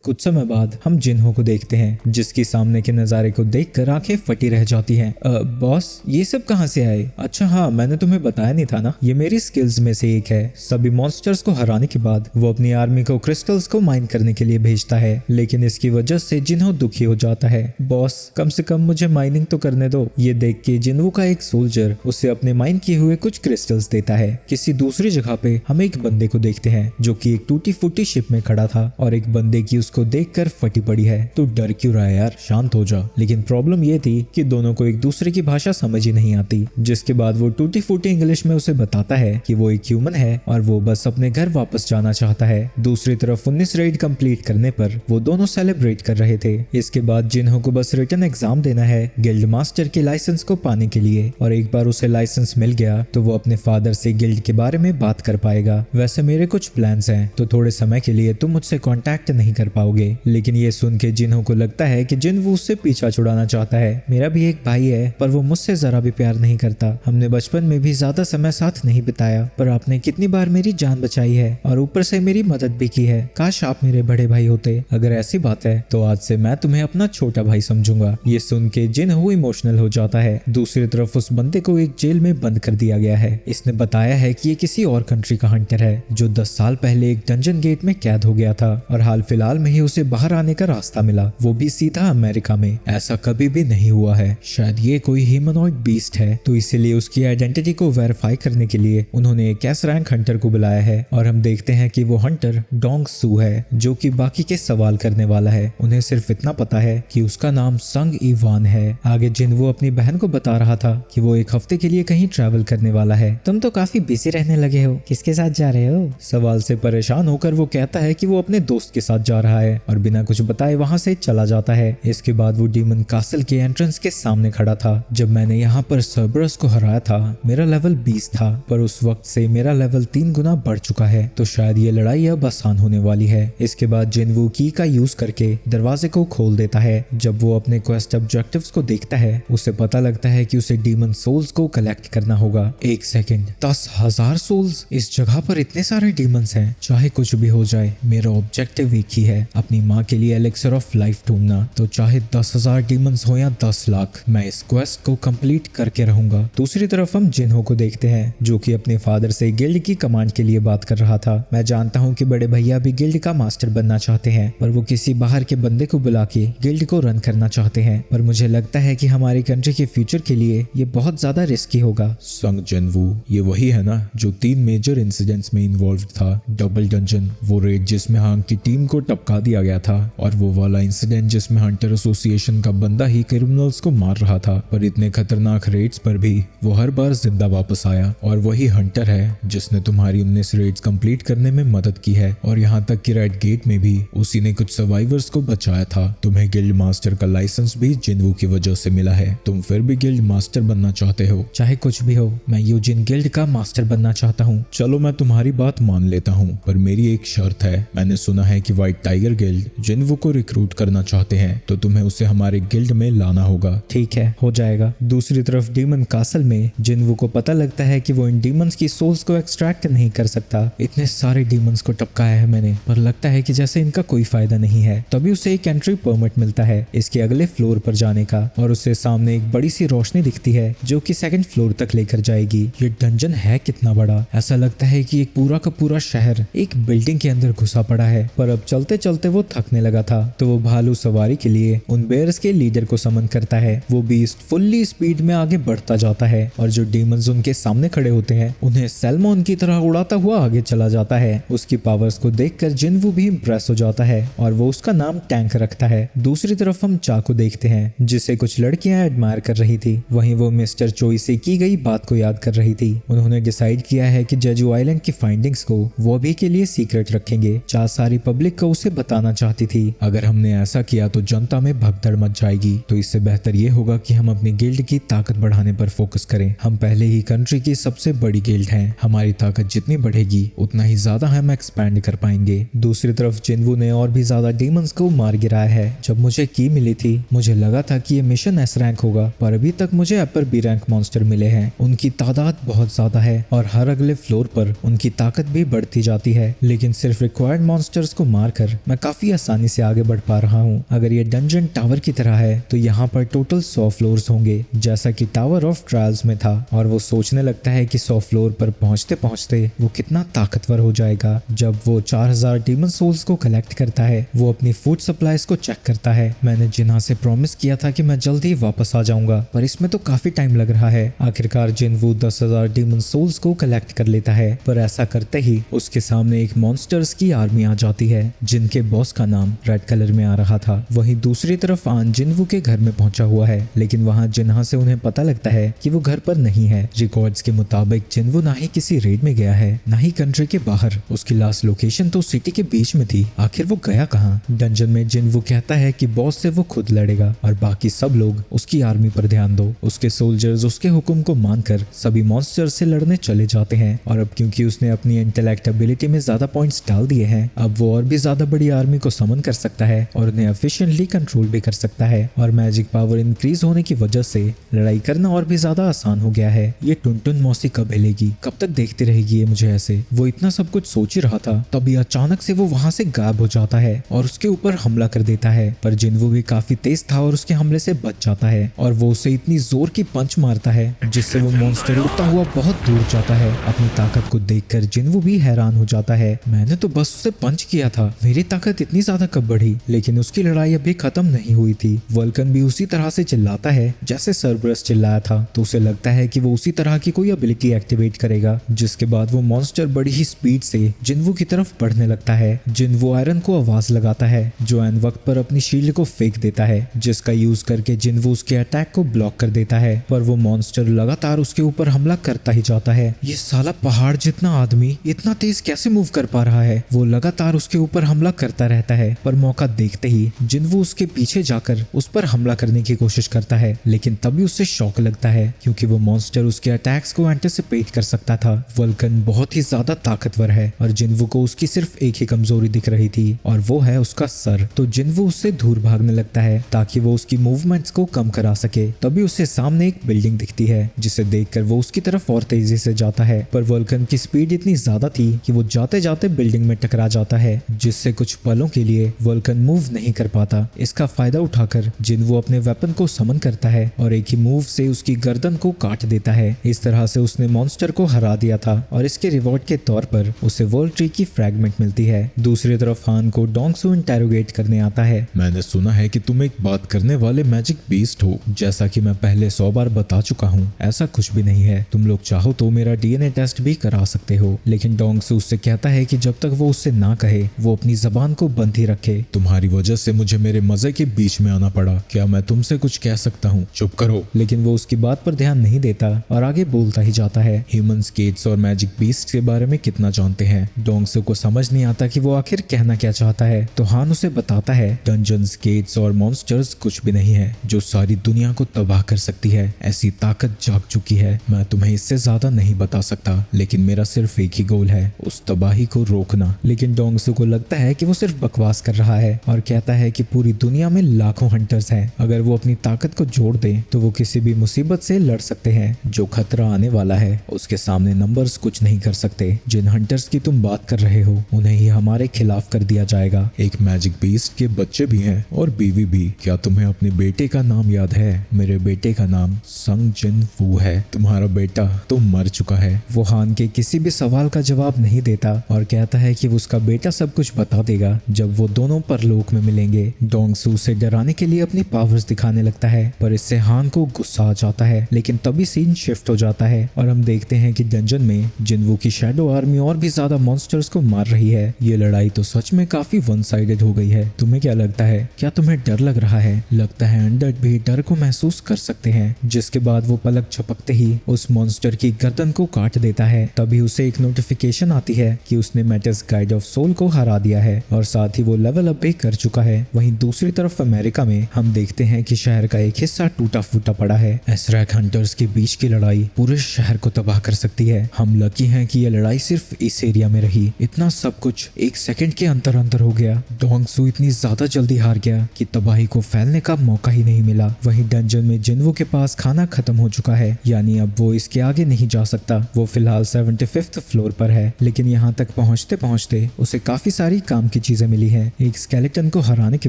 कुछ समय बाद हम जिन्हो को देखते हैं जिसकी सामने के नजारे को देखकर आंखें फटी रह जाती हैं। बॉस, ये सब कहाँ से आए? अच्छा हाँ, मैंने तुम्हें बताया नहीं था ना, ये मेरी स्किल्स में से एक है। सभी मॉन्स्टर्स को हराने के बाद वो अपनी आर्मी को क्रिस्टल्स को माइन करने के लिए भेजता है, लेकिन इसकी वजह से जिन्हो दुखी हो जाता है। बॉस, कम से कम मुझे माइनिंग तो करने दो। ये देख के जिन्हो का एक सोल्जर उसे अपने माइन किए हुए कुछ क्रिस्टल्स देता है। किसी दूसरी जगह पे हम एक बंदे को देखते हैं जो कि एक टूटी फूटी शिप में खड़ा था और एक बंदे की उसको देखकर फटी पड़ी है। तो डर क्यों रहा है यार, शांत हो जा। लेकिन प्रॉब्लम ये थी कि दोनों को एक दूसरे की भाषा समझ ही नहीं आती, जिसके बाद वो टूटी फूटी इंग्लिश में उसे बताता है कि वो एक ह्यूमन है और वो बस अपने घर वापस जाना चाहता है। दूसरी तरफ 19 रेड कंप्लीट करने पर वो दोनों सेलिब्रेट कर रहे थे। इसके बाद जिन्हो को बस रिटन एग्जाम देना है गिल्ड मास्टर के लाइसेंस को पाने के लिए, और एक बार उसे लाइसेंस मिल गया तो वो अपने फादर से गिल्ड के बारे में बात कर पाएगा। वैसे मेरे कुछ प्लान्स हैं, तो थोड़े समय के लिए तुम मुझसे कांटेक्ट नहीं कर पाओगे। लेकिन ये सुन के जिन्हो को लगता है कि जिन्हो उससे पीछा छुड़ाना चाहता है। मेरा भी एक भाई है पर वो मुझसे जरा भी प्यार नहीं करता। हमने बचपन में भी ज्यादा समय साथ नहीं बिताया, पर आपने कितनी बार मेरी जान बचाई है और ऊपर से मेरी मदद भी की है। काश आप मेरे बड़े भाई होते। अगर ऐसी बात है तो आज से मैं तुम्हें अपना छोटा भाई समझूंगा। ये सुन के जिन्हो इमोशनल हो जाता है। दूसरी तरफ उस बंदे को एक जेल में बंद कर दिया गया है। इसने बताया है कि ये किसी और कंट्री का हंटर है जो 10 साल पहले एक डंजन गेट में कैद हो गया था और हाल फिलहाल में ही उसे बाहर आने का रास्ता मिला, वो भी सीधा अमेरिका में। ऐसा कभी भी नहीं हुआ है। शायद ये कोई ह्यूमनॉइड बीस्ट है, तो इसीलिए उसकी आइडेंटिटी को वेरीफाई करने के लिए उन्होंने एक एस रैंक हंटर को बुलाया है। और हम देखते हैं कि वो हंटर डोंग सू है जो कि बाकी के सवाल करने वाला है। उन्हें सिर्फ इतना पता है कि उसका नाम संग इवान है। आगे जिन्हो अपनी बहन को बता रहा था कि वो एक हफ्ते के लिए कहीं ट्रैवल करने वाला है। तुम तो काफी बिजी रहने लगे हो, किसके साथ जा रहे हो? सवाल से परेशान होकर वो कहता है कि वो अपने दोस्त के साथ जा रहा है और बिना कुछ बताए वहां से चला जाता है। इसके बाद वो डीमन कासल के एंट्रेंस के सामने खड़ा था। जब मैंने यहाँ पर सर्बरस को हराया था मेरा लेवल 20 था, पर उस वक्त से मेरा लेवल 3 गुना बढ़ चुका है, तो शायद ये लड़ाई अब आसान होने वाली है। इसके बाद जिन्हो की का यूज करके दरवाजे को खोल देता है। जब वो अपने क्वेस्ट ऑब्जेक्टिव्स को देखता है उसे पता लगता है कि उसे डीमन सोल्स को कलेक्ट करना होगा। एक सेकंड, 10,000 सोल्स? इस जगह पर इतने सारे डीमंस हैं। चाहे कुछ भी हो जाए मेरा ऑब्जेक्टिव एक ही है, अपनी माँ के लिए एलिक्सर ऑफ लाइफ ढूंढना। तो चाहे 10,000 डीमंस हो या 10 लाख, मैं इस क्वेस्ट को कंप्लीट करके रहूंगा। दूसरी तरफ हम जिन्हो को देखते हैं जो कि अपने फादर से गिल्ड की कमांड के लिए बात कर रहा था। मैं जानता हूँ कि बड़े भैया भी गिल्ड का मास्टर बनना चाहते हैं, पर वो किसी बाहर के बंदे को बुला के गिल्ड को रन करना चाहते हैं, पर मुझे लगता है कि हमारी कंट्री के फ्यूचर के लिए ये बहुत ज्यादा रिस्की होगा। संग जिन्हो, ये वही है ना जो 3 मेजर इंसिडेंट्स में इन्वॉल्व था? डबल डंजन, वो रेड जिसमें हांग की टीम को टपका दिया गया था, और वो वाला इंसिडेंट जिसमें हंटर एसोसिएशन का बंदा ही क्रिमिनल्स को मार रहा था। पर इतने खतरनाक रेड्स पर भी वो हर बार जिंदा वापस आया, और वही हंटर है जिसने तुम्हारी 19 रेड्स कंप्लीट करने में मदद की है। और यहाँ तक कि रेड गेट में भी उसी ने कुछ सर्वाइवर्स को बचाया था। तुम्हें गिल्ड मास्टर का लाइसेंस भी जिन्हो की वजह से मिला है। तुम फिर भी गिल्ड मास्टर बनना चाहते हो? चाहे कुछ भी हो, मैं यूजिन गिल्ड का मास्टर बनना चाहता हूँ। चलो मैं तुम्हारी बात मान लेता हूँ, पर मेरी एक शर्त है। मैंने सुना है कि व्हाइट टाइगर गिल्ड जिन्हो को रिक्रूट करना चाहते हैं, तो तुम्हें उसे हमारे गिल्ड में लाना होगा। ठीक है, हो जाएगा। दूसरी तरफ डीमन कासल में जिन्हो को पता लगता है कि वो इन डीमंस की सोल्स को एक्सट्रैक्ट नहीं कर सकता। इतने सारे डीमंस को टपकाया है मैंने, पर लगता है कि जैसे इनका कोई फायदा नहीं है। तभी उसे एक एंट्री परमिट मिलता है इसके अगले फ्लोर पर जाने का, और उसे सामने एक बड़ी सी रोशनी दिखती है जो कि 2nd फ्लोर तक लेकर जाएगी। ये डंजन है कितना बड़ा, ऐसा लगता है कि एक पूरा का पूरा शहर एक बिल्डिंग के अंदर घुसा पड़ा है। पर अब चलते चलते वो थकने लगा था, तो वो भालू सवारी के लिए उन बेयर्स के लीडर को समन करता है। वो बीस्ट फुल्ली स्पीड में आगे बढ़ता जाता है, और जो डीमंस उनके सामने खड़े होते हैं उन्हें सैल्मोन की तरह उड़ाता हुआ आगे चला जाता है। उसकी पावर्स को देखकर जिन्हो भी इम्प्रेस हो जाता है, और वो उसका नाम टैंक रखता है। दूसरी तरफ हम चा को देखते हैं जिसे कुछ लड़कियां एडमायर कर रही थी। वहीं वो मिस्टर चोई से की गई बात को याद कर रही थी। उन्होंने डिसाइड किया है कि जेजू आइलैंड की फाइंडिंग्स को वो अभी के लिए सीक्रेट रखेंगे। चा सारी पब्लिक को उसे बताना चाहती थी। अगर हमने ऐसा किया तो जनता में भगदड़ मच जाएगी, तो इससे बेहतर ये होगा कि हम अपनी गिल्ड की ताकत बढ़ाने पर फोकस करें। हम पहले ही कंट्री की सबसे बड़ी गिल्ड हैं। हमारी ताकत जितनी बढ़ेगी उतना ही ज्यादा हम एक्सपैंड कर पाएंगे। दूसरी तरफ जिन्हो ने और भी ज्यादा डीमंस को मार गिराया है। जब मुझे की मिली थी मुझे लगा था कि ये मिशन एस रैंक होगा, पर अभी तक मुझे अपर बी रैंक मॉन्स्टर मिले हैं। उनकी तादाद बहुत ज्यादा है और हर अगले फ्लोर पर उनकी ताकत भी बढ़ती जाती है। लेकिन सिर्फ रिक्वायर्ड मॉन्स्टर्स को मारकर मैं मैं काफी आसानी से आगे बढ़ पा रहा हूँ। अगर ये डंजन टावर की तरह है तो यहाँ पर टोटल 100 फ्लोर्स होंगे, जैसा कि टावर ऑफ ट्रायल्स में था। और वो सोचने लगता है कि 100 फ्लोर पर पहुंचते पहुंचते वो कितना ताकतवर हो जाएगा। जब वो 4000 डीमन सोल्स को कलेक्ट करता है, वो अपनी फूड सप्लाईज को चेक करता है। मैंने जिन्हा से प्रॉमिस किया था कि मैं जल्द ही वापस आ जाऊंगा, पर इसमें तो काफी टाइम लग रहा है। आखिरकार जिनवू 10,000 डीमन सोल्स को कलेक्ट कर लेता है, पर ऐसा करते ही उसके सामने एक मॉन्स्टर्स की आर्मी आ जाती है, जिनके बॉस का नाम रेड कलर में आ रहा था। वहीं दूसरी तरफ आन जिनवू के घर में पहुंचा हुआ है, लेकिन वहां जिन्हा से उन्हें पता लगता है कि वो घर पर नहीं है। रिकॉर्ड्स के मुताबिक जिनवू ना ही किसी रेड में गया है, ना ही कंट्री के बाहर। उसकी लास्ट लोकेशन तो सिटी के बीच में थी। आखिर वो गया कहाँ? डंजन में जिनवू कहता है कि बॉस से वो खुद लड़ेगा और बाकी सब लोग उसकी आर्मी पर ध्यान दो। उसके सोल्जर्स उसके हुक्म को मानकर सभी मॉन्स्टर से लड़ने चले जाते हैं, और अब क्योंकि उसने अपनी इंटेलेक्ट एबिलिटी में ज्यादा पॉइंट्स डाल दिए हैं, अब वो और भी ज्यादा बड़ी आर्मी को समन कर सकता है और उन्हें एफिशिएंटली कंट्रोल भी कर सकता है। और मैजिक पावर इंक्रीज होने की वजह से लड़ाई करना और भी ज्यादा आसान हो गया है। ये टुनटुन मौसी कब हिलेगी? कब तक देखती रहेगी ये मुझे ऐसे? वो इतना सब कुछ सोच ही रहा था, तभी अचानक से वो वहां से गायब हो जाता है और उसके ऊपर हमला कर देता है। पर जिनवू भी काफी तेज था और उसके हमले से बच जाता है, और वो उसे इतनी जोर की पंच मारता है जिससे वो मॉन्स्टर उड़ता हुआ बहुत दूर जाता है। अपनी ताकत को देखकर जिनवू भी हैरान हो जाता है। मैंने तो बस उसे पंच किया था, मेरी ताकत इतनी ज्यादा कब बढ़ी? लेकिन उसकी लड़ाई अभी खत्म नहीं हुई थी। वल्कन भी उसी तरह से चिल्लाता है जैसे सर्बरस चिल्लाया था, तो उसे लगता है कि वो उसी तरह की कोई एबिलिटी एक्टिवेट करेगा, जिसके बाद वो मॉन्स्टर बड़ी ही स्पीड से जिनवू की तरफ बढ़ने लगता है। जिनवू आयरन को आवाज लगाता है, जो एन वक्त पर अपनी शील्ड को फेंक देता है, जिसका यूज करके जिनवू उसके अटैक को ब्लॉक कर देता है। पर वो मॉन्स्टर लगातार उसके ऊपर हमला करता ही जाता है। ये साला पहाड़ जितना आदमी इतना तेज कैसे मूव कर पा रहा है? वो लगातार उसके ऊपर हमला करता रहता है, पर मौका देखते ही जिनवू उसके पीछे जाकर उस पर हमला करने की कोशिश करता है, लेकिन तभी उससे शॉक लगता है क्योंकि वो मॉन्स्टर उसके अटैक्स को एंटिसिपेट कर सकता था। वल्कन बहुत ही ज्यादा ताकतवर है और जिनवू को उसकी सिर्फ एक ही कमजोरी दिख रही थी, और वो है उसका सर। तो जिनवू उससे दूर भागने लगता है ताकि वो उसकी मूवमेंट्स को कम करा सके। तभी उसे सामने एक बिल्डिंग दिखती है, जिसे देखकर वो उसकी तरफ और तेजी से जाता है, पर वल्कन की स्पीड इतनी ज्यादा थी कि वो जाते जाते बिल्डिंग में टकरा जाता है, जिससे कुछ पलों के लिए वल्कन मूव नहीं कर पाता। इसका फायदा उठाकर जिनवू अपने वेपन को समन करता है और एक ही मूव से उसकी गर्दन को काट देता है। इस तरह से उसने मॉन्स्टर को हरा दिया था, और इसके रिवॉर्ड के तौर पर उसे वर्ल्ड ट्री की फ्रैगमेंट मिलती है। दूसरी तरफ हान को डोंगसू इंटेरोगेट करने आता है। मैंने सुना है कि तुम एक बात करने वाले मैजिक बीस्ट हो। जैसा कि मैं पहले 100 बार बता चुका हूँ, ऐसा कुछ भी नहीं है। तुम लोग चाहो तो मेरा डीएनए टेस्ट भी करा सकते हो। लेकिन डोंगसू उससे कहता है कि जब तक वो उससे ना कहे, वो अपनी जबान को बंद ही रखे। तुम्हारी वजह से मुझे मेरे मजे के बीच में आना पड़ा। क्या मैं तुमसे कुछ कह सकता हूँ? चुप करो। लेकिन वो उसकी बात पर ध्यान नहीं देता और आगे बोलता ही जाता है। ह्यूमंस, गेट्स और मैजिक बीस्ट के बारे में कितना जानते हैं? डोंगसू को समझ नहीं आता कि वो आखिर कहना क्या चाहता है, तो हान उसे बताता है डंजन्स, गेट्स और मॉन्स्टर्स कुछ भी नहीं है जो सारी दुनिया को तबाह कर सकती है। ऐसी ताकत जाग चुकी है। मैं तुम्हें इससे ज्यादा नहीं बता सकता, लेकिन मेरा सिर्फ एक ही गोल है, उस तबाही को रोकना। लेकिन डोंगसू को लगता है कि वो सिर्फ बकवास कर रहा है और कहता है कि पूरी दुनिया में लाखों हंटर्स हैं। अगर वो अपनी ताकत को जोड़ दे तो वो किसी भी मुसीबत से लड़ सकते हैं। जो खतरा आने वाला है उसके सामने नंबर्स कुछ नहीं कर सकते। जिन हंटर्स की तुम बात कर रहे हो उन्हें ही हमारे खिलाफ कर दिया जाएगा। एक मैजिक बीस्ट के बच्चे भी हैं और बीवी भी। क्या तुम्हें अपने बेटे का नाम याद है? मेरे बेटे का नाम संग जिन वू है। तुम्हारा बेटा तो मर चुका है। वो हान के किसी भी सवाल का जवाब नहीं देता और कहता है कि उसका बेटा सब कुछ बता देगा जब वो दोनों परलोक में मिलेंगे। डोंगसू उसे डराने के लिए अपनी पावर्स दिखाने लगता है, पर इससे हान को गुस्सा आ जाता है। लेकिन तभी सीन शिफ्ट हो जाता है और हम देखते हैं कि डंजन में जिनवू की शैडो आर्मी और भी ज्यादा मॉन्स्टर्स को मार रही है। ये लड़ाई तो सच में काफी वन साइडेड हो गई है। तुम्हें क्या लगता है? क्या तुम्हें डर लग रहा है? लगता है अनडेड भी डर को महसूस कर सकते हैं। जिसके बाद वो पलक झपकते ही उस मॉन्स्टर की गर्दन को काट देता है। तभी उसे एक नोटिफिकेशन आती है कि उसने मेटिस गाइड ऑफ सोल को हरा दिया है और साथ ही वो लेवल अप भी कर चुका है। वहीं दूसरी तरफ अमेरिका में हम देखते हैं कि शहर का एक हिस्सा टूटा फूटा पड़ा है। एसरैक हंटर्स के बीच की लड़ाई पूरे शहर को तबाह कर सकती है। हम लकी हैं कि यह लड़ाई सिर्फ इस एरिया में रही। इतना सब कुछ एक सेकंड के अंदर अंदर हो गया। डोंगसू इतनी ज्यादा जल्दी हार गया कि तबाही को फैलने का मौका ही नहीं मिला। वहीं डंजन में जिनवू के पास खाना खत्म हो चुका है, यानी अब वो इसके आगे नहीं जा सकता। वो फिलहाल 75th फ्लोर पर है, लेकिन यहाँ तक पहुँचते पहुँचते उसे काफी सारी काम की चीजें मिली हैं। एक स्केलेटन को हराने के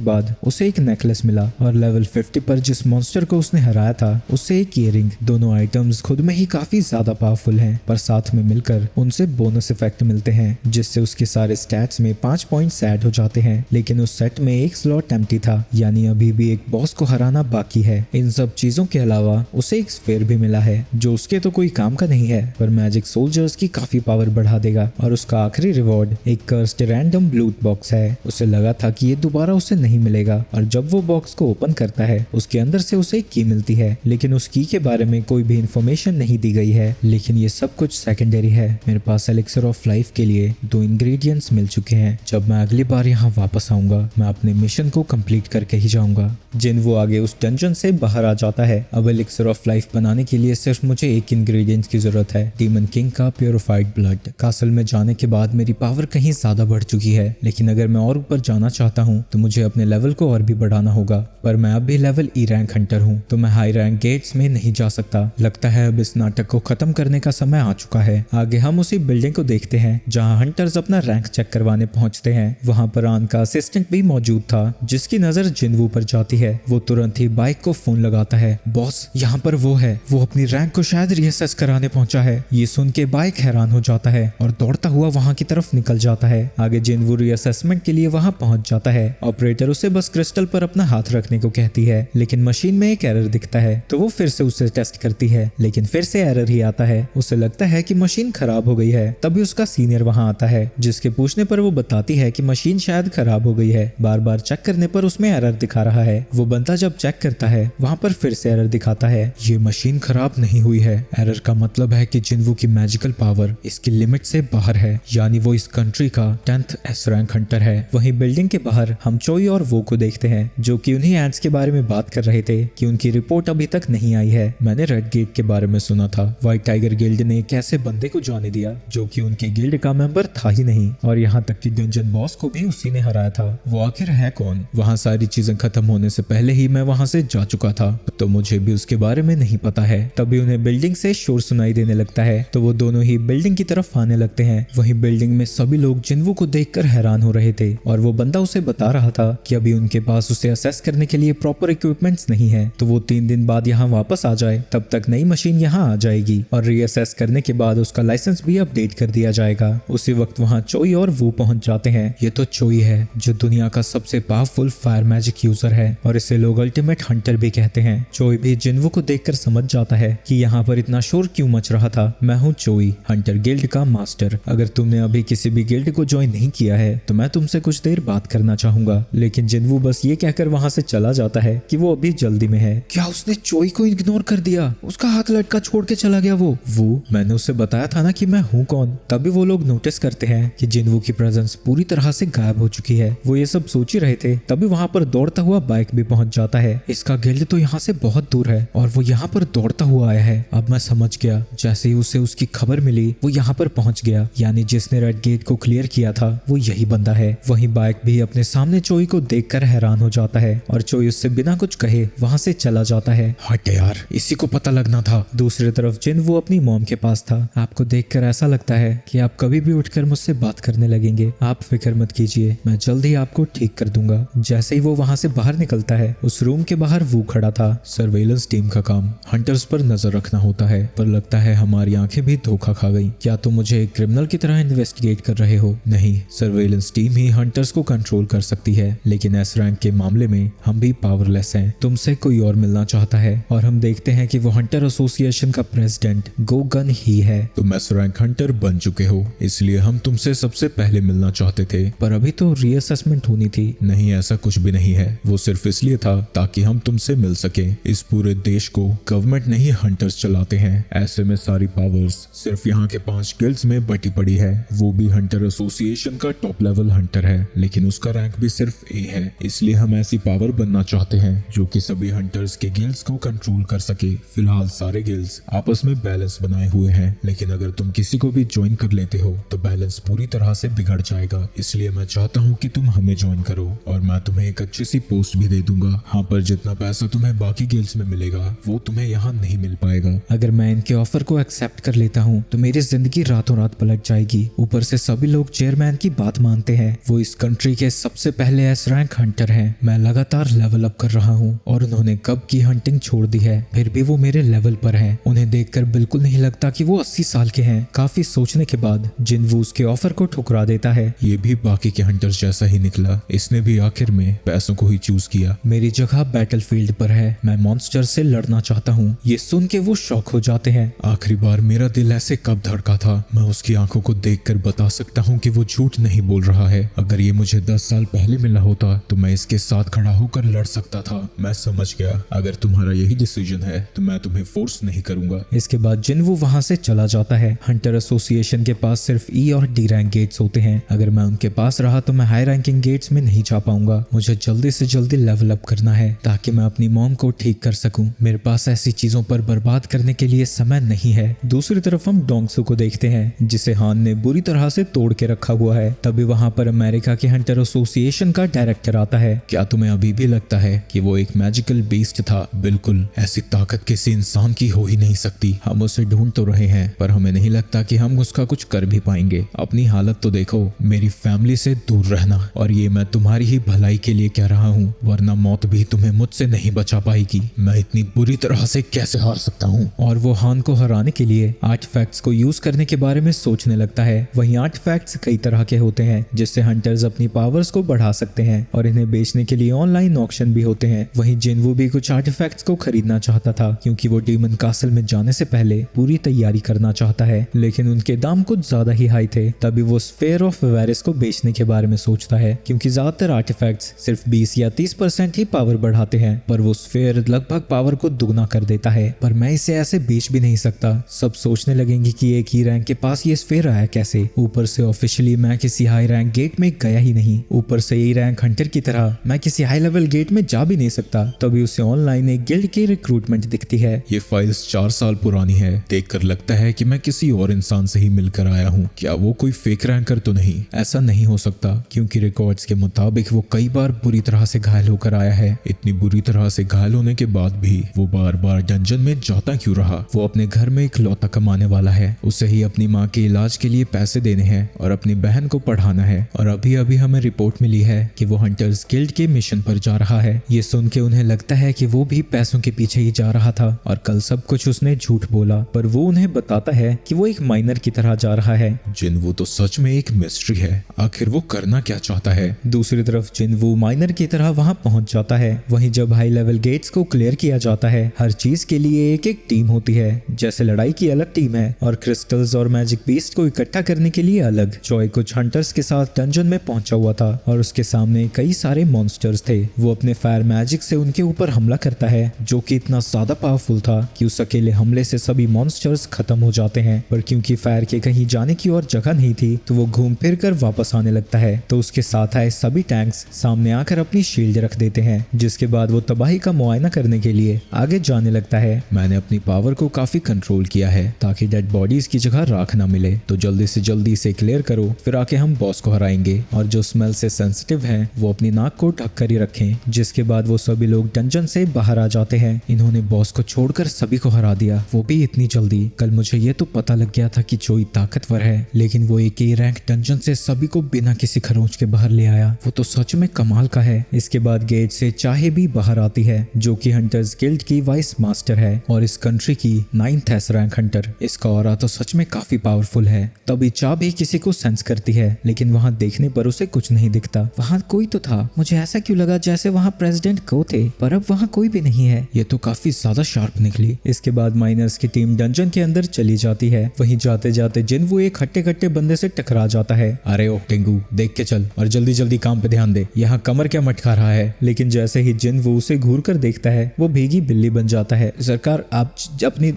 बाद उसे एक नेकलेस मिला और लेवल 50 पर जिस मॉन्स्टर को उसने हराया था उससे एक ईयरिंग। दोनों आइटम्स खुद में ही काफी ज्यादा पावरफुल हैं, पर साथ में मिलकर उनसे बोनस इफेक्ट मिलते हैं जिससे उसके सारे स्टैट्स में 5 पॉइंट्स ऐड हो जाते हैं। लेकिन उस सेट में एक स्लॉट एम्प्टी था, यानी अभी भी एक बॉस को हराना बाकी है। इन सब चीजों के अलावा उसे एक स्फीयर भी मिला है जो उसके तो कोई काम का नहीं है, पर मैजिक सोल्जर्स की काफी पावर बढ़ा देगा। और उसका आखिरी रिवॉर्ड एक कर्स्ड रैंडम लूट बॉक्स है। उसे लगा था कि ये दोबारा उसे नहीं मिलेगा, और जब वो बॉक्स को ओपन करता है उसके अंदर से उसे एक की मिलती है, लेकिन उस की के बारे में कोई भी इंफॉर्मेशन नहीं दी गई है। लेकिन ये सब कुछ सेकेंडरी है। मेरे पास एलिक्सर ऑफ लाइफ के लिए 2 इंग्रेडिएंट्स मिल चुके हैं। जब मैं अगली बार यहाँ वापस आऊंगा मैं अपने मिशन को कंप्लीट करके ही जाऊंगा। जिन वो आगे उस डंजन से बाहर आ जाता है। अब एलिक्सर ऑफ लाइफ बनाने के लिए सिर्फ मुझे एक इंग्रेडिएंट की जरूरत है, डीमन किंग का प्योरिफाइड ब्लड। कासल में जाने के बाद मेरी पावर कहीं ज्यादा बढ़ चुकी है, लेकिन अगर मैं और ऊपर जाना चाहता हूँ तो मुझे अपने लेवल को और भी बढ़ाना होगा। पर मैं अब भी लेवल ई रैंक हंटर हूँ, तो मैं हाई रैंक गेट्स में नहीं जा सकता। लगता है अब इस नाटक को खत्म करने का समय आ चुका है। आगे हम उसी बिल्डिंग को देखते हैं जहाँ हंटर्स अपना रैंक चेक करवाने पहुंचते हैं। वहाँ पर आन का असिस्टेंट भी मौजूद था जिसकी नजर जिनवू पर जाती है। वो तुरंत ही बाइक को फोन लगाता है, बॉस यहाँ पर वो है, वो अपनी रैंक को शायद रीअसेस कराने पहुंचा है। ये सुन के बाइक हैरान हो जाता है और दौड़ता हुआ वहाँ की तरफ निकल जाता है। आगे जिनवू रीअसेसमेंट के लिए वहाँ पहुंच जाता है। ऑपरेटर उसे बस क्रिस्टल पर अपना हाथ रखने को कहती है, लेकिन मशीन में एक एरर दिखता है तो वो फिर से उसे टेस्ट करती है, लेकिन फिर से एरर ही आता है। उसे लगता है कि मशीन खराब हो गई है। तभी उसका सीनियर वहाँ आता है, जिसके पूछने पर वो बताती है कि मशीन शायद खराब हो गई है। बार बार चेक करने पर उसमें एरर दिखा रहा है। वो बंदा जब चेक करता है वहाँ पर फिर से एरर दिखाता है। ये मशीन खराब नहीं हुई है। एरर का मतलब है कि जिनवू की मैजिकल पावर इसकी लिमिट से बाहर है, यानी वो इस कंट्री का 10th एस रैंक हंटर है। वहीं बिल्डिंग के बाहर हम चोई और वो को देखते हैं जो कि उन्हीं एड्स के बारे में बात कर रहे थे कि उनकी रिपोर्ट अभी तक नहीं आई है। मैंने रेड गेट के बारे में सुना था। व्हाइट टाइगर गिल्ड ने एक ऐसे बंदे को जाने दिया जो कि उनके गिल्ड का मेंबर था ही नहीं, और यहाँ तक कि डंजन बॉस को भी उसी ने हराया था। वो आखिर है कौन? वहाँ सारी चीजें खत्म होने से पहले ही मैं वहाँ से जा चुका था, तो मुझे भी उसके बारे में नहीं पता है। तभी उन्हें बिल्डिंग से शोर सुनाई देने लगता है, तो वो दोनों ही बिल्डिंग की तरफ आने लगते हैं। वहीं बिल्डिंग में सभी लोग जिनवू को देखकर हैरान हो रहे थे, और वो बंदा उसे बता रहा था कि अभी उनके पास उसे असेस करने के लिए प्रॉपर इक्विपमेंट्स नहीं है, तो वो 3 दिन बाद यहाँ वापस आ जाए, तब तक नई मशीन यहाँ आ जाएगी और रीअसेस करने के बाद उसका लाइसेंस भी अपडेट कर दिया जाएगा। उसी वक्त वहाँ चोई और वो पहुंच जाते हैं। ये तो चोई है जो दुनिया का सबसे पावरफुल फायर मैजिक यूजर है, और इसे लोग अल्टीमेट हंटर भी कहते हैं। चोई भी जिनवू को देखकर समझ जाता है कि यहाँ पर इतना शोर क्यों मच रहा था। मैं हूँ चोई, हंटर गिल्ड का मास्टर। अगर तुमने अभी किसी भी गिल्ड को ज्वाइन नहीं किया है तो मैं तुमसे कुछ देर बात करना चाहूंगा। लेकिन जिनवू बस ये कहकर वहाँ से चला जाता है कि वो अभी जल्दी में है। क्या उसने चोई को इग्नोर कर दिया? उसका हाथ लटका छोड़ के चला गया। वो मैंने उसे बताया था ना कि मैं हूँ कौन। तभी वो लोग नोटिस करते हैं कि जिनवू की प्रेजेंस पूरी तरह से गायब हो चुकी है। वो ये सब सोच ही रहे थे, तभी वहाँ पर दौड़ता हुआ बाइक भी पहुंच जाता है। इसका गिल्ड तो यहाँ से बहुत दूर है और वो यहाँ पर दौड़ता हुआ आया है। अब मैं समझ गया, जैसे ही उसे उसकी खबर मिली वो यहाँ पर पहुंच गया, यानी जिसने रेड गेट को क्लियर किया था वो यही बंदा है। वहीं बाइक भी अपने सामने चोई को देखकर हैरान हो जाता है और चोई उससे बिना कुछ कहे वहाँ से चला जाता है। हट यार, इसी को पता लगना था। दूसरी तरफ जिनवू अपनी मॉम के पास था। आपको देखकर ऐसा लगता है कि आप कभी भी उठकर मुझसे बात करने लगेंगे। आप फिक्र मत कीजिए, मैं जल्द ही आपको ठीक कर दूंगा। जैसे ही वो वहाँ से बाहर निकलता है, उस रूम के बाहर वो खड़ा था। सर्वेलेंस टीम का काम हंटर्स पर नजर रखना होता है, पर लगता है हमारी आंखें भी धोखा खा गई। क्या तुम मुझे एक क्रिमिनल की तरह इन्वेस्टिगेट कर रहे हो? नहीं, सर्वेलेंस टीम ही हंटर्स को कंट्रोल कर सकती है, लेकिन एस रैंक के मामले में हम भी पावरलेस हैं। तुमसे कोई और मिलना चाहता है, और हम देखते हैं कि वो हंटर एसोसिएशन का प्रेसिडेंट गोगन ही है। तुम एस रैंक हंटर बन चुके हो, इसलिए हम तुमसे सबसे पहले मिलना चाहते थे। पर अभी तो रीअसेसमेंट होनी थी। नहीं, ऐसा कुछ भी नहीं है। वो सिर्फ इसलिए था ताकि हम तुमसे मिल सके। इस पूरे देश को गवर्नमेंट नहीं हंटर्स चलाते हैं। ऐसे में सारी पावर्स सिर्फ यहाँ के 5 गिल्ड्स में बटी पड़ी है। वो भी हंटर एसोसिएशन का टॉप लेवल हंटर है, लेकिन उसका रैंक भी सिर्फ ए है। इसलिए हम ऐसी पावर बनना चाहते हैं जो कि सभी हंटर्स के गिल्ड्स को कंट्रोल कर सके। फिलहाल सारे गिल्ड्स आपस में बैलेंस बनाए हुए हैं, लेकिन अगर तुम किसी को भी ज्वाइन कर लेते हो तो बैलेंस पूरी तरह से बिगड़ जाएगा। इसलिए मैं चाहता हूँ कि तुम हमें ज्वाइन करो और मैं तुम्हें एक अच्छी सी पोस्ट भी दे दूंगा। हाँ, पर जितना पैसा तुम्हें बाकी गिल्ड्स में मिलेगा वो तुम्हें यहाँ नहीं मिल पाएगा। अगर मैं इनके ऑफर को एक्सेप्ट कर लेता हूँ तो मेरी जिंदगी रातों रात पलट जाएगी। ऊपर से सभी लोग चेयरमैन की बात मानते हैं। वो इस कंट्री के सबसे पहले एस रैंक हंटर हैं। मैं लगातार लेवल अप कर रहा हूँ और उन्होंने कब की हंटिंग छोड़ दी है, फिर भी वो मेरे लेवल पर हैं। उन्हें देखकर बिल्कुल नहीं लगता कि वो 80 साल के हैं। काफी सोचने के बाद जिनवू उसके ऑफर को ठुकरा देता है। ये भी बाकी के हंटर्स जैसा ही निकला, इसने भी आखिर में पैसों को ही चूज किया। मेरी जगह बैटलफील्ड पर है, मैं मॉन्स्टर से लड़ना चाहता हूँ। ये सुन के वो शॉक हो जाते हैं। आखिरी बार मेरा दिल ऐसे कब धड़का था, मैं उसकी आंखों को देखकर बता सकता हूँ कि वो झूठ नहीं बोल रहा है। अगर ये मुझे 10 साल पहले मिला होता तो मैं इसके साथ खड़ा होकर लड़ सकता था। मैं समझ गया, अगर तुम्हारा यही डिसीजन है तो मैं तुम्हें फोर्स नहीं करूंगा। इसके बाद जिनवू वहां से चला जाता है। हंटर एसोसिएशन के पास सिर्फ ई और डी रैंक गेट्स होते हैं। अगर मैं उनके पास रहा तो मैं हाई रैंकिंग गेट्स में नहीं जा पाऊंगा। मुझे जल्दी से जल्दी लेवल अप करना है ताकि मैं अपनी मॉम को ठीक कर सकूं। मेरे पास ऐसी चीजों पर बर्बाद करने के लिए समय नहीं है। दूसरी तरफ हम डोंगसू को देखते हैं जिसे हान ने बुरी तरह से तोड़ के रखा हुआ है। तभी वहां पर अमेरिका के हंटर एसोसिएशन का डायरेक्टर आता है। क्या तुम्हें अभी भी लगता है कि वो एक मैजिकल बीस्ट था? बिल्कुल, ऐसी ताकत किसी इंसान की हो ही नहीं सकती। हम उसे ढूंढ तो रहे हैं पर हमें नहीं लगता कि हम उसका कुछ कर भी पाएंगे। अपनी हालत तो देखो, मेरी फैमिली से दूर रहना, और ये मैं तुम्हारी ही भलाई के लिए कह रहा हूँ, वरना मौत भी तुम्हें मुझसे नहीं बचा पाएगी। मैं इतनी बुरी तरह से कैसे हार सकता हूँ? और वो हान को हराने के लिए आर्टिफैक्ट्स को यूज करने के बारे में सोचने लगता है। वहीं आर्टिफैक्ट्स कई तरह के होते हैं जिससे हंटर्स अपनी पावर्स को बढ़ा सकते हैं और इन्हें बेचने के लिए ऑनलाइन ऑक्शन भी होते हैं। वहीं जिनवू भी कुछ आर्टिफैक्ट्स को खरीदना चाहता था क्योंकि वो डीमन कासल में जाने से पहले पूरी तैयारी करना चाहता है, लेकिन उनके दाम कुछ ज्यादा ही हाई थे। तभी वो स्फेयर ऑफ वेरिस को बेचने के बारे में सोचता है क्योंकि ज्यादातर आर्टिफैक्ट्स सिर्फ 20 या 30% ही पावर बढ़ाते हैं, पर वो स्फेयर लगभग पावर को दुगना कर देता है। पर मैं इसे ऐसे बेच भी नहीं सकता। सब सोचने लगेंगे कि एक ही रैंक के पास ये स्फेयर आया कैसे। ऊपर से ऑफिशियली मैं किसी हाई रैंक गेट में गया ही नहीं। ऊपर से ई रैंक हंटर की तरह मैं किसी हाई लेवल गेट में जा भी नहीं सकता। तभी उसे ऑनलाइन एक गिल्ड की रिक्रूटमेंट दिखती है। ये फाइल्स 4 साल पुरानी है। देखकर लगता है कि मैं किसी और इंसान से ही मिलकर आया हूँ। क्या वो कोई फेक रैंकर तो नहीं? ऐसा नहीं हो सकता क्योंकि रिकॉर्ड्स के मुताबिक वो कई बार बुरी तरह से घायल होकर आया है। इतनी बुरी तरह से घायल होने के बाद भी वो बार बार डंजन में जाता क्यों रहा? वो अपने घर में इकलौता कमाने वाला है, उसे ही अपनी माँ के इलाज के लिए पैसे देने हैं और अपनी बहन को पढ़ाना है। और अभी अभी हमें रिपोर्ट मिली है कि वो हंटर्स गिल्ड के मिशन पर जा रहा है। ये सुन के उन्हें लगता है कि वो भी पैसों के पीछे ही जा रहा था और कल सब कुछ उसने झूठ बोला, पर वो उन्हें बताता है कि वो एक माइनर की तरह जा रहा है। जिनवू तो सच में एक मिस्ट्री है। आखिर वो करना क्या चाहता है? दूसरी तरफ जिनवू माइनर की तरह वहां पहुंच जाता है। वहीं जब हाई लेवल गेट्स को क्लियर किया जाता है, हर चीज के लिए एक एक टीम होती है। जैसे लड़ाई की अलग टीम है और क्रिस्टल्स और मैजिक बीस्ट को इकट्ठा करने के लिए अलग। जॉय कुछ हंटर्स के साथ डंजन में पहुंचा हुआ था और उसके सामने कई सारे मॉन्स्टर्स थे। वो अपने फायर मैजिक से उनके ऊपर हमला करता है जो कि इतना ज्यादा पावरफुल था कि उस अकेले हमले से सभी मॉन्स्टर्स खत्म हो जाते हैं। पर क्योंकि फायर के कहीं जाने की और जगह नहीं थी तो वो घूम फिर कर वापस आने लगता है। तो उसके साथ आए सभी टैंक्स सामने आकर अपनी शील्ड रख देते हैं, जिसके बाद वो तबाही का मुआयना करने के लिए आगे जाने लगता है। मैंने अपनी पावर को काफी कंट्रोल किया है ताकि डेड बॉडीज की जगह राख ना मिले, तो जल्दी से जल्दी इसे क्लियर करो, फिर आके हम बॉस को हराएंगे। और जो स्मेल से सेंसिटिव हैं वो अपनी नाक को ढक कर ही रखें। जिसके बाद वो सभी लोग डंजन से बाहर आ जाते हैं। इन्होंने बॉस को छोड़कर सभी को हरा दिया, वो भी इतनी जल्दी। कल मुझे ये तो पता लग गया था कि जोई ताकतवर है, लेकिन वो एक ही रैंक डंजन से सभी को बिना किसी खरोंच के बाहर ले आया। वो तो सच में कमाल का है। इसके बाद गेट से चाहे भी बाहर आती है जो कि हंटर्स गिल्ड की वाइस मास्टर है और इस कंट्री की 9th एस रैंक हंटर। इसका ऑरा तो सच में काफी पावरफुल है। तभी चा भी किसी को सेंस करती है, लेकिन वहाँ देखने पर उसे कुछ नहीं दिखता। वहाँ कोई तो था, मुझे ऐसा क्यों लगा जैसे वहाँ प्रेसिडेंट को थे, पर अब वहाँ कोई भी नहीं है। ये तो काफी ज्यादा शार्प निकली। इसके बाद माइनर्स की टीम डंजन के अंदर चली जाती है। वहीं जाते जाते जिनवू एक हट्टे कट्टे बंदे से टकरा जाता है। अरे ओ टेंगू, देख के चल और जल्दी जल्दी काम पे ध्यान दे, यहाँ कमर क्या मटका रहा है। लेकिन जैसे ही जिनवू उसे घूर कर देखता है वो भीगी बिल्ली बन जाता है। सरकार आप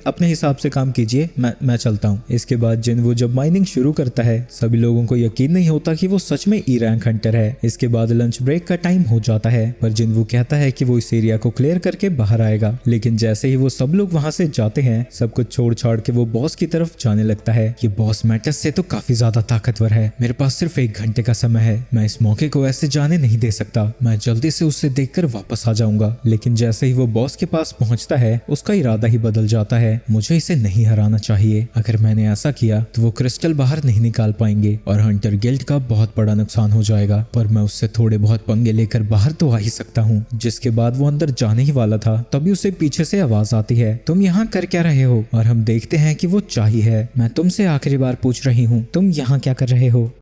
अपने हिसाब से काम कीजिए, मैं चलता हूँ। इसके बाद जिनवू जब माइनिंग शुरू करता है सभी लोगों को यकीन नहीं होता कि वो सच में ई रैंक हंटर है। इसके बाद लंच ब्रेक का टाइम हो जाता है, पर जिनवू कहता है कि वो इस एरिया को क्लियर करके बाहर आएगा। लेकिन जैसे ही वो सब लोग वहां से जाते हैं सब कुछ छोड़ छाड़ के वो बॉस की तरफ जाने लगता है। ये बॉस मैटस से तो काफी ज्यादा ताकतवर है। मेरे पास सिर्फ 1 घंटे का समय है, मैं इस मौके को ऐसे जाने नहीं दे सकता। मैं जल्दी से उससे देखकर वापस आ जाऊंगा। लेकिन जैसे ही वो बॉस के पास पहुंचता है उसका इरादा ही बदल जाता है। मुझे इसे नहीं हराना चाहिए। अगर मैंने ऐसा किया तो वो क्रिस्टल बाहर नहीं निकाल पाएंगे और हंटर गिल्ड का बहुत बड़ा नुकसान हो जाएगा, पर मैं उससे थोड़े बहुत पंगे लेकर बाहर तो आ ही सकता हूँ। जिसके बाद वो अंदर जाने ही वाला था, तभी उसे पीछे से आवाज आती है, तुम यहाँ कर क्या रहे हो? और हम देखते हैं कि वो चाही है। मैं तुमसे आखिरी बार पूछ रही हूँ, तुम यहाँ क्या कर रहे हो?